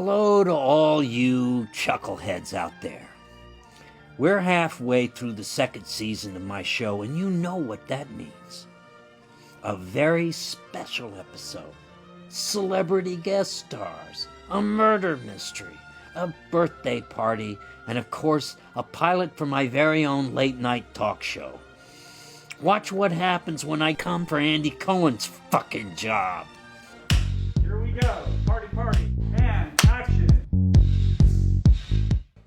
Hello to all you chuckleheads out there. We're halfway through the second season of my show, and you know what that means. A very special episode. Celebrity guest stars, a murder mystery, a birthday party, and of course, a pilot for my very own late-night talk show. Watch what happens when I come for Andy Cohen's fucking job. Here we go. Party, party. And action.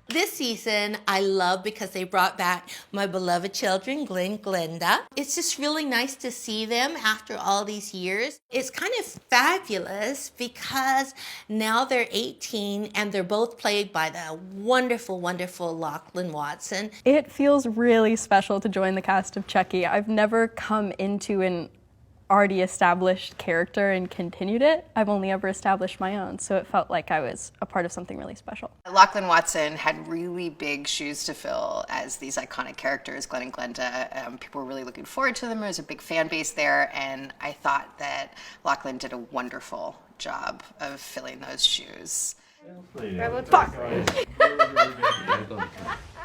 This season, I love because they brought back my beloved children, Glen and Glenda. It's just really nice to see them after all these years. It's kind of fabulous because now they're 18 and they're both played by the wonderful, wonderful Lachlan Watson. It feels really special to join the cast of Chucky. I've never come into an already established character and continued it. I've only ever established my own, so it felt like I was a part of something really special. Lachlan Watson had really big shoes to fill as these iconic characters, Glen and Glenda. People were really looking forward to them. There was a big fan base there, and I thought that Lachlan did a wonderful job of filling those shoes.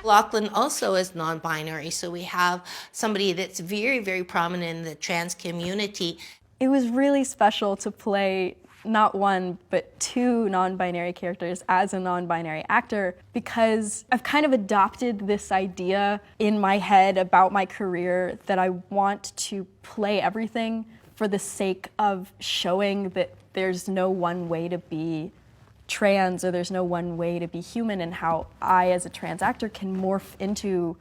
Lachlan also is non-binary, so we have somebody that's very, very prominent in the trans community. It was really special to play not one, but two non-binary characters as a non-binary actor, because I've kind of adopted this idea in my head about my career that I want to play everything for the sake of showing that there's no one way to be trans, or there's no one way to be human, and how I as a trans actor can morph into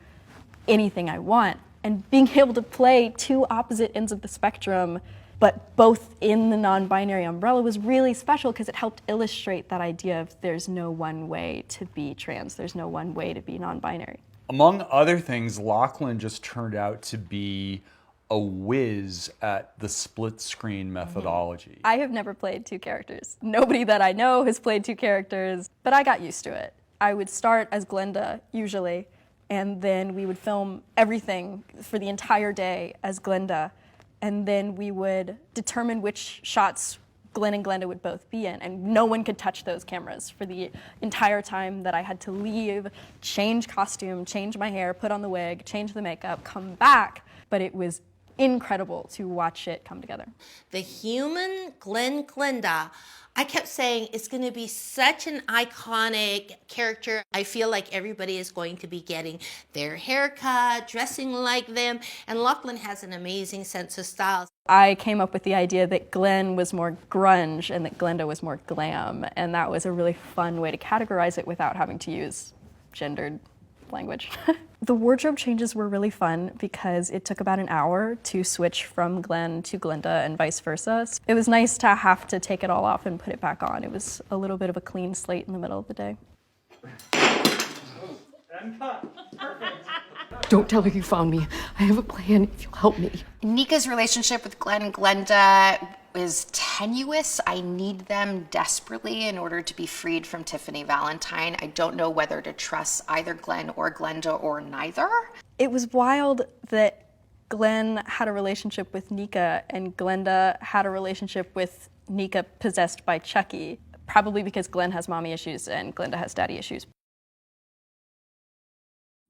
anything I want. And being able to play two opposite ends of the spectrum, but both in the non-binary umbrella, was really special because it helped illustrate that idea of there's no one way to be trans, there's no one way to be non-binary. Among other things, Lachlan just turned out to be a whiz at the split screen methodology. I have never played two characters. Nobody that I know has played two characters, but I got used to it. I would start as Glenda, usually, and then we would film everything for the entire day as Glenda, and then we would determine which shots Glen and Glenda would both be in, and no one could touch those cameras for the entire time that I had to leave, change costume, change my hair, put on the wig, change the makeup, come back, but it was incredible to watch it come together. The human Glen Glenda, I kept saying it's going to be such an iconic character. I feel like everybody is going to be getting their haircut, dressing like them, and Lachlan has an amazing sense of style. I came up with the idea that Glen was more grunge and that Glenda was more glam, and that was a really fun way to categorize it without having to use gendered language. The wardrobe changes were really fun because it took about an hour to switch from Glen to Glenda and vice versa. It was nice to have to take it all off and put it back on. It was a little bit of a clean slate in the middle of the day. And cut. Perfect. Don't tell her you found me. I have a plan if you'll help me. Nika's relationship with Glen and Glenda is tenuous. I need them desperately in order to be freed from Tiffany Valentine. I don't know whether to trust either Glen or Glenda or neither. It was wild that Glen had a relationship with Nika and Glenda had a relationship with Nika possessed by Chucky, probably because Glen has mommy issues and Glenda has daddy issues.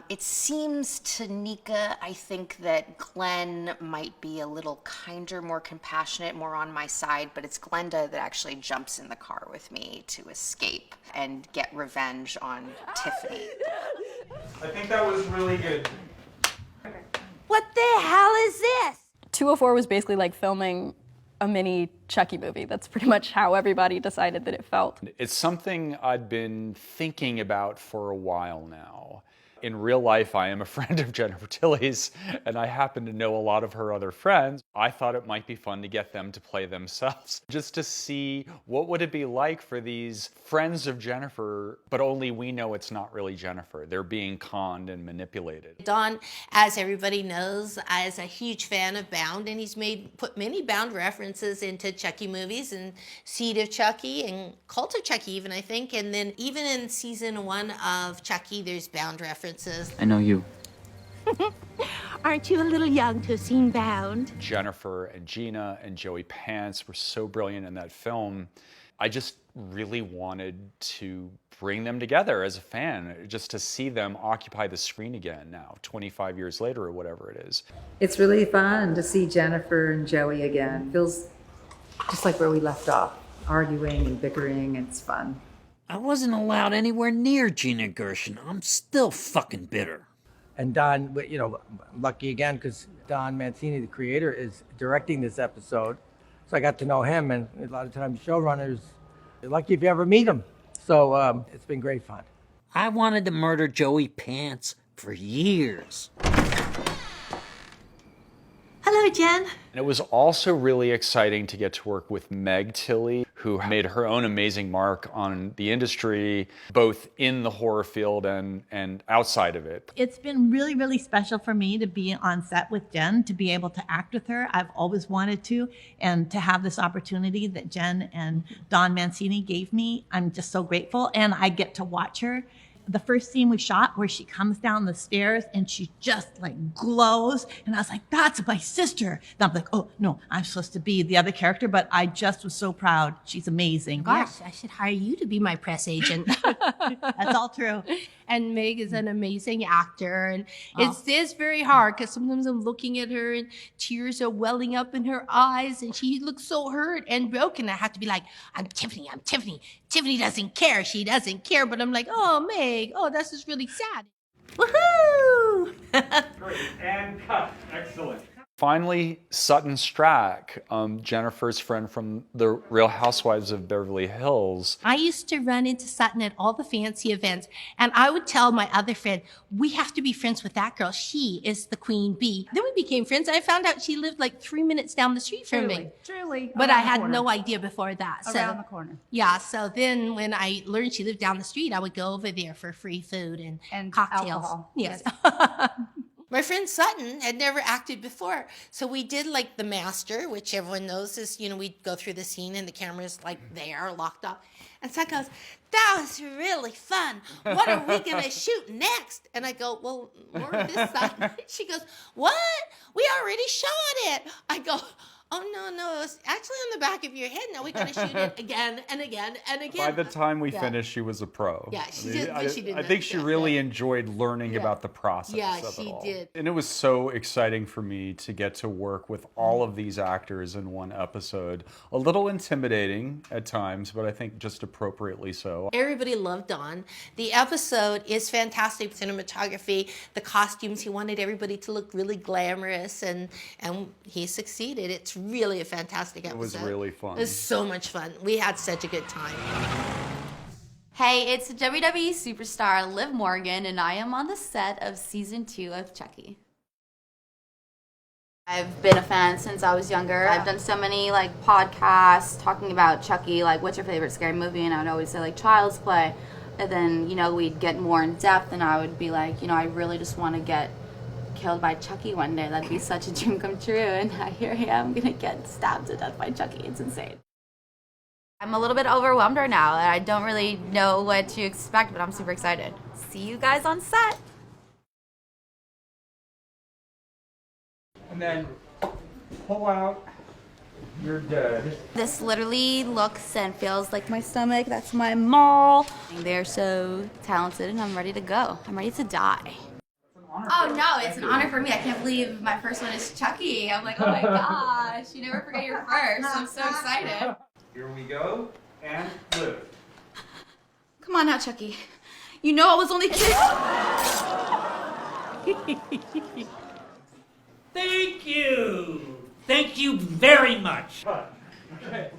It seems to Nika, I think that Glen might be a little kinder, more compassionate, more on my side, but it's Glenda that actually jumps in the car with me to escape and get revenge on Tiffany. I think that was really good. What the hell is this? 204 was basically like filming a mini Chucky movie. That's pretty much how everybody decided that it felt. It's something I'd been thinking about for a while now. In real life, I am a friend of Jennifer Tilly's, and I happen to know a lot of her other friends. I thought it might be fun to get them to play themselves, just to see what would it be like for these friends of Jennifer, but only we know it's not really Jennifer. They're being conned and manipulated. Don, as everybody knows, is a huge fan of Bound, and he's put many Bound references into Chucky movies, and Seed of Chucky, and Cult of Chucky even, I think. And then even in season 1 of Chucky, there's Bound references. I know you. Aren't you a little young to have seen Bound? Jennifer and Gina and Joey Pants were so brilliant in that film. I just really wanted to bring them together as a fan, just to see them occupy the screen again now, 25 years later or whatever it is. It's really fun to see Jennifer and Joey again. Feels just like where we left off, arguing and bickering. It's fun. I wasn't allowed anywhere near Gina Gershon. I'm still fucking bitter. And Don, you know, I'm lucky again because Don Mancini, the creator, is directing this episode. So I got to know him, and a lot of times showrunners, you're lucky if you ever meet them. So it's been great fun. I wanted to murder Joey Pants for years. Hello, Jen. And it was also really exciting to get to work with Meg Tilly, who made her own amazing mark on the industry, both in the horror field and outside of it. It's been really, really special for me to be on set with Jen, to be able to act with her. I've always wanted to, and to have this opportunity that Jen and Don Mancini gave me, I'm just so grateful, and I get to watch her. The first scene we shot where she comes down the stairs and she just like glows. And I was like, that's my sister. And I'm like, oh no, I'm supposed to be the other character, but I just was so proud. She's amazing. Gosh, I should hire you to be my press agent. That's all true. And Meg is an amazing actor. And it's very hard because sometimes I'm looking at her and tears are welling up in her eyes and she looks so hurt and broken. I have to be like, I'm Tiffany. Tiffany doesn't care. She doesn't care. But I'm like, oh, Meg, oh, that's just really sad. Woohoo! Great. And cut. Excellent. Finally, Sutton Strack, Jennifer's friend from the Real Housewives of Beverly Hills. I used to run into Sutton at all the fancy events, and I would tell my other friend, we have to be friends with that girl. She is the queen bee. Then we became friends. I found out she lived like 3 minutes down the street from me. Truly. But I had no idea before that. Around the corner. Yeah, so then when I learned she lived down the street, I would go over there for free food and cocktails. Alcohol. Yes. My friend Sutton had never acted before. So we did like The Master, which everyone knows is, you know, we go through the scene and the camera's like there, locked up. And Sutton goes, that was really fun. What are we going to shoot next? And I go, well, more of this side. She goes, what? We already shot it. I go, oh, no, it's actually on the back of your head. Now we're going to shoot it again and again and again. By the time we finished, she was a pro. Yeah, she did. But she didn't. I think she really enjoyed learning about the process of it all. did. And it was so exciting for me to get to work with all of these actors in one episode. A little intimidating at times, but I think just appropriately so. Everybody loved Don. The episode is fantastic cinematography, the costumes. He wanted everybody to look really glamorous, and he succeeded. It's really a fantastic episode. It was really fun. It was so much fun. We had such a good time. Hey, it's WWE superstar Liv Morgan, and I am on the set of season 2 of Chucky. I've been a fan since I was younger. I've done so many like podcasts talking about Chucky, like what's your favorite scary movie, and I would always say like Child's Play. And then, you know, we'd get more in depth and I would be like, you know, I really just want to get killed by Chucky one day. That'd be such a dream come true, and here I am gonna get stabbed to death by Chucky. It's insane. I'm a little bit overwhelmed right now. I don't really know what to expect, but I'm super excited. See you guys on set. And then pull out your dead. This literally looks and feels like my stomach. That's my mall. They're so talented and I'm ready to go. I'm ready to die. Oh no, it's an honor for me. I can't believe my first one is Chucky. I'm like, oh my gosh, you never forget your first. I'm so excited. Here we go. And live. Come on now, Chucky. You know I was only kidding. Thank you. Thank you very much. Okay.